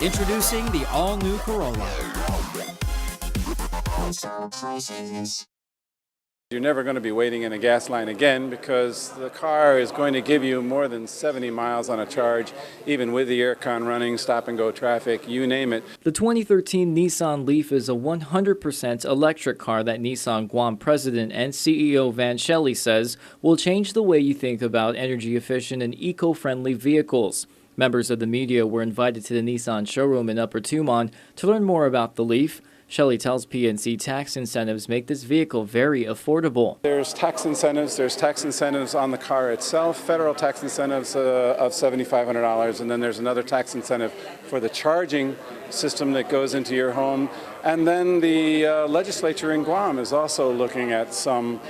Introducing the all-new Corolla. You're never going to be waiting in a gas line again because the car is going to give you more than 70 miles on a charge, even with the aircon running, stop-and-go traffic, you name it. The 2013 Nissan Leaf is a 100% electric car that Nissan Guam president and CEO Van Shelley says will change the way you think about energy-efficient and eco-friendly vehicles. Members of the media were invited to the Nissan showroom in Upper Tumon to learn more about the Leaf. Shelley tells PNC tax incentives make this vehicle very affordable. There's tax incentives on the car itself, federal tax incentives of $7,500, and then there's another tax incentive for the charging system that goes into your home. And then the legislature in Guam is also looking at some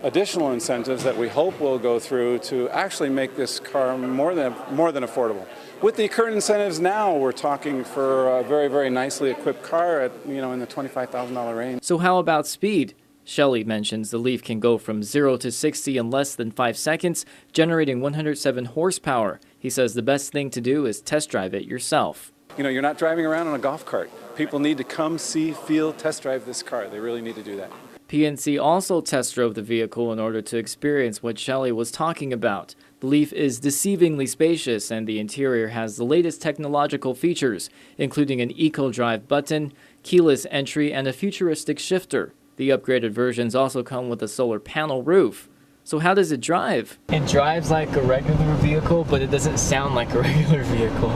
additional incentives that we hope will go through to actually make this car more than affordable. With the current incentives now, we're talking for a very, very nicely equipped car at, in the $25,000 range. So how about speed? Shelley mentions the Leaf can go from 0 to 60 in less than 5 seconds, generating 107 horsepower. He says the best thing to do is test drive it yourself. You're not driving around on a golf cart. People need to come, see, feel, test drive this car. They really need to do that. PNC also test drove the vehicle in order to experience what Shelley was talking about. The Leaf is deceivingly spacious, and the interior has the latest technological features, including an eco-drive button, keyless entry, and a futuristic shifter. The upgraded versions also come with a solar panel roof. So how does it drive? It drives like a regular vehicle, but it doesn't sound like a regular vehicle.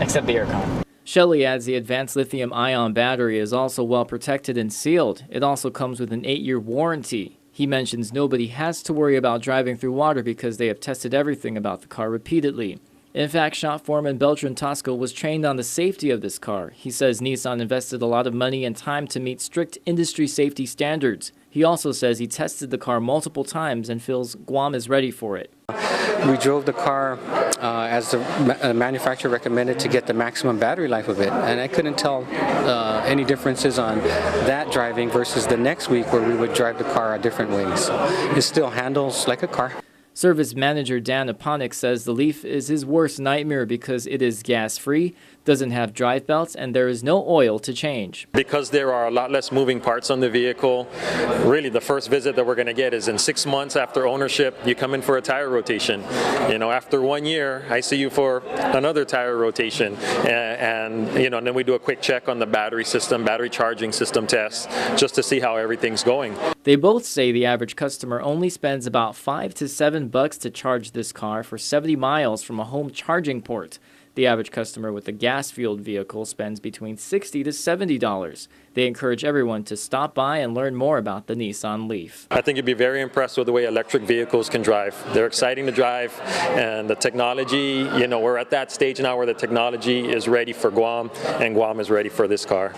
Except the aircon. Shelley adds the advanced lithium-ion battery is also well protected and sealed. It also comes with an 8-year warranty. He mentions nobody has to worry about driving through water because they have tested everything about the car repeatedly. In fact, shop foreman Beltran Tosco was trained on the safety of this car. He says Nissan invested a lot of money and time to meet strict industry safety standards. He also says he tested the car multiple times and feels Guam is ready for it. We drove the car as the manufacturer recommended to get the maximum battery life of it, and I couldn't tell any differences on that driving versus the next week where we would drive the car different ways. It still handles like a car. Service manager Dan Aponik says the Leaf is his worst nightmare because it is gas-free, doesn't have drive belts, and there is no oil to change. Because there are a lot less moving parts on the vehicle, really the first visit that we're going to get is in 6 months after ownership. You come in for a tire rotation. After 1 year, I see you for another tire rotation, and then we do a quick check on the battery system, battery charging system test, just to see how everything's going. They both say the average customer only spends about $5 to $7 to charge this car for 70 miles from a home charging port. The average customer with a gas-fueled vehicle spends between $60 to $70. They encourage everyone to stop by and learn more about the Nissan Leaf. I think you'd be very impressed with the way electric vehicles can drive. They're exciting to drive, and the technology, we're at that stage now where the technology is ready for Guam, and Guam is ready for this car.